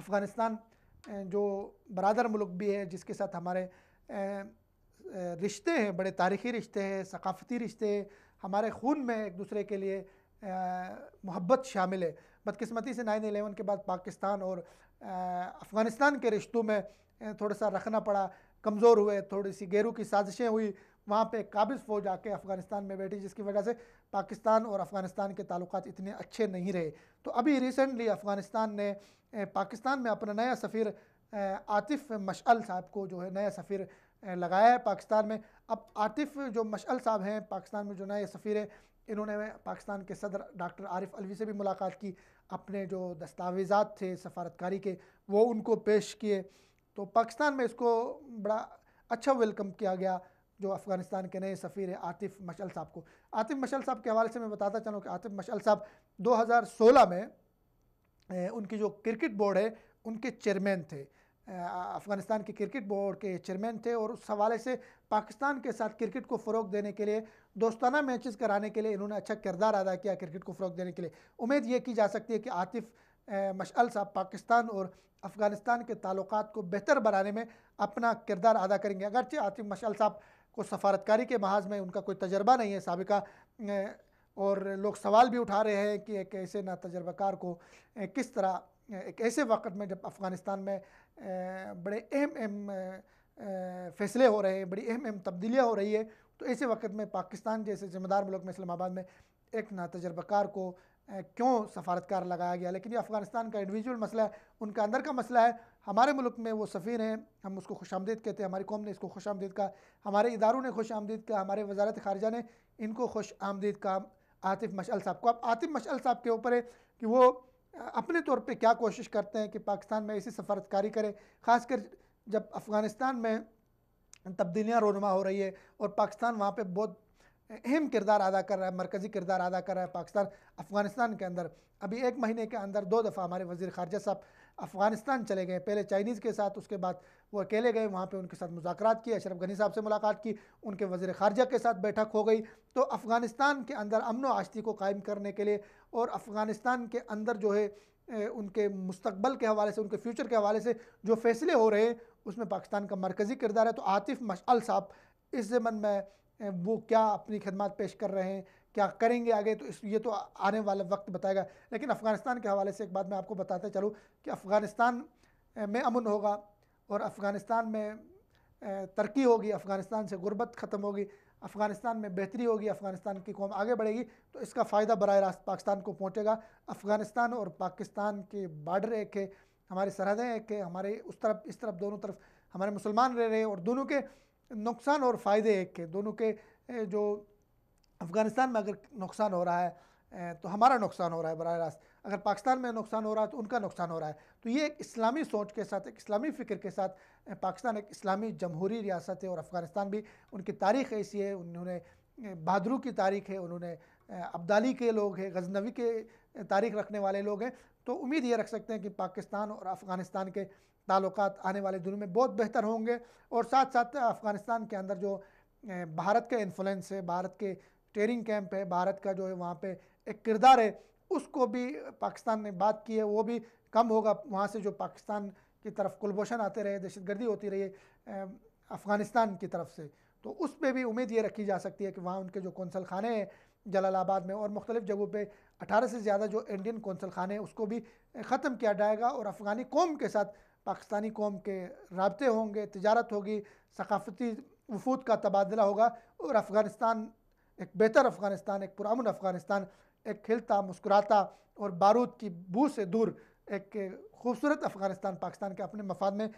अफ़गानिस्तान जो बरादर मुल्क भी है, जिसके साथ हमारे रिश्ते हैं, बड़े तारीख़ी रिश्ते हैं, सकाफ़ती रिश्ते हैं, हमारे खून में एक दूसरे के लिए मोहब्बत शामिल है। बदकिस्मती से 9/11 के बाद पाकिस्तान और अफ़गानिस्तान के रिश्तों में थोड़ा सा रखना पड़ा, कमज़ोर हुए, थोड़ी सी गेरू की साजिशें हुई, वहाँ पे काबिज़ फ़ौज आके अफ़गानिस्तान में बैठी, जिसकी वजह से पाकिस्तान और अफ़गानिस्तान के ताल्लुकात इतने अच्छे नहीं रहे। तो अभी रिसेंटली अफ़गानिस्तान ने पाकिस्तान में अपना नया सफ़ीर आतिफ़ मशअल साहब को जो है नया सफ़ीर लगाया है पाकिस्तान में। अब आतिफ़ जो मशअल साहब हैं पाकिस्तान में जो नए सफ़ीर हैं, इन्होंने पाकिस्तान के सदर डॉक्टर आरिफ अलवी से भी मुलाकात की, अपने जो दस्तावेज़ात थे सफारतकारी के वो उनको पेश किए। तो पाकिस्तान में इसको बड़ा अच्छा वेलकम किया गया, जो अफ़गानिस्तान के नए सफ़ीर हैं आतिफ़ मशअल साहब को। आतिफ़ मशअल साहब के हवाले से मैं बताता चलूँ कि आतिफ़ मशअल साहब 2016 में उनकी जो क्रिकेट बोर्ड है उनके चेयरमैन थे, अफ़गानिस्तान के क्रिकेट बोर्ड के चेयरमैन थे, और उस हवाले से पाकिस्तान के साथ क्रिकेट को फ़रोग़ देने के लिए, दोस्ताना मैचेस कराने के लिए इन्होंने अच्छा किरदार अदा किया क्रिकेट को फ़रोग़ देने के लिए। उम्मीद ये की जा सकती है कि आतिफ़ मशअल साहब पाकिस्तान और अफ़गानिस्तान के ताल्लुकात को बेहतर बनाने में अपना किरदार अदा करेंगे। अगरचे आतिफ़ मशअल साहब को सफारतकारी के महाज़ में उनका कोई तजर्बा नहीं है साबिका, और लोग सवाल भी उठा रहे हैं कि एक ऐसे नातजर्बाकार को किस तरह एक ऐसे वक़्त में जब अफ़गानिस्तान में बड़े अहम फ़ैसले हो रहे हैं, बड़ी अहम तब्दीलियाँ हो रही है, तो ऐसे वक़्त में पाकिस्तान जैसे ज़िम्मेदार मुल्क में, इस्लामाबाद में एक नातजर्बाकार को क्यों सफारतकार लगाया गया। लेकिन ये अफ़गानिस्तान का इंडिविजुअल मसला है, उनका अंदर का मसला है। हमारे मुल्क में वो सफ़ीर हैं, हम उसको खुशामदीद कहते हैं, हमारी कौम ने इसको खुशामदीद कहा, हमारे इदारों ने खुशामदीद कहा, हमारे वज़ारत ख़ारिजा ने इनको खुशामदीद कहा आतिफ़ मशअल साहब को। अब आतिफ़ मशअल साहब के ऊपर है कि वो अपने तौर पे क्या कोशिश करते हैं कि पाकिस्तान में ऐसी सफारतकारी करें, ख़ासकर जब अफ़गानिस्तान में तब्दीलियाँ रोनुमा हो रही है और पाकिस्तान वहाँ पे बहुत अहम किरदार अदा कर रहा है, मरकज़ी किरदार अदा कर रहा है पाकिस्तान अफ़गानिस्तान के अंदर। अभी 1 महीने के अंदर 2 दफ़ा हमारे वज़ीर ख़ारिजा साहब अफ़गानिस्तान चले गए, पहले चाइनीज़ के साथ, उसके बाद वो अकेले गए, वहाँ पे उनके साथ मुज़ाकरात किए, अशरफ गनी साहब से मुलाकात की, उनके वज़ीर ख़ारिजा के साथ बैठक हो गई। तो अफ़गानिस्तान के अंदर अमन व आशती को कायम करने के लिए और अफ़गानिस्तान के अंदर जो है उनके मुस्तक़बल के हवाले से, उनके फ्यूचर के हवाले से जो फ़ैसले हो रहे हैं, उसमें पाकिस्तान का मरकज़ी किरदार है। तो आतिफ़ मशअल साहब इस ज़मन में वो क्या अपनी खिदमत पेश कर रहे हैं, क्या करेंगे आगे, तो ये तो आने वाला वक्त बताएगा। लेकिन अफ़गानिस्तान के हवाले से एक बात मैं आपको बताते चलूँ कि अफ़गानिस्तान में अमन होगा और अफ़गानिस्तान में तरक्की होगी, अफ़गानिस्तान से गुर्बत ख़त्म होगी, अफ़गानिस्तान में बेहतरी होगी, अफ़गानिस्तान की कौम आगे बढ़ेगी, तो इसका फ़ायदा बराह रास्त पाकिस्तान को पहुँचेगा। अफ़गानिस्तान और पाकिस्तान के बॉर्डर एक है, हमारी सरहदें एक है, हमारे उस तरफ इस तरफ दोनों तरफ हमारे मुसलमान रह रहे हैं, और दोनों के नुकसान और फ़ायदे एक है। दोनों के जो अफ़गानिस्तान में अगर नुकसान हो रहा है तो हमारा नुकसान हो रहा है बराह रास्त, अगर पाकिस्तान में नुकसान हो रहा है तो उनका नुकसान हो रहा है। तो ये एक इस्लामी सोच के साथ, एक इस्लामी फ़िक्र के साथ, पाकिस्तान एक इस्लामी जमहूरी रियासत है और अफ़गानिस्तान भी, उनकी तारीख़ ऐसी है, उन्होंने बहादुरों की तारीख़ है, उन्होंने अब्दाली के लोग हैं, गज़नवी के तारीख़ रखने वाले लोग हैं। तो उम्मीद ये रख सकते हैं कि पाकिस्तान और अफ़गानिस्तान के ताल्लुकात आने वाले दिनों में बहुत बेहतर होंगे, और साथ साथ अफ़गानिस्तान के अंदर जो भारत का इन्फ्लुएंस है, भारत के ट्रेनिंग कैंप है, भारत का जो है वहाँ पे एक किरदार है, उसको भी पाकिस्तान ने बात की है, वो भी कम होगा। वहाँ से जो पाकिस्तान की तरफ कुलभूषण आते रहे, दहशतगर्दी होती रही है अफ़गानिस्तान की तरफ से, तो उस पर भी उम्मीद ये रखी जा सकती है कि वहाँ उनके जो कौंसल खाने हैं जलालाबाद में और मुख्तलिफ़ जगहों पे 18 से ज़्यादा जो इंडियन कौंसल खाने हैं उसको भी ख़त्म किया जाएगा, और अफ़गानी कौम के साथ पाकिस्तानी कौम के राब्ते होंगे, तिजारत होगी, सकाफ़ती वफूद का तबादला होगा, और अफ़गानिस्तान एक बेहतर अफ़गानिस्तान, एक पुरअमन अफ़गानिस्तान, एक खिलता मुस्कुराता और बारूद की बू से दूर एक खूबसूरत अफ़गानिस्तान पाकिस्तान के अपने मफाद में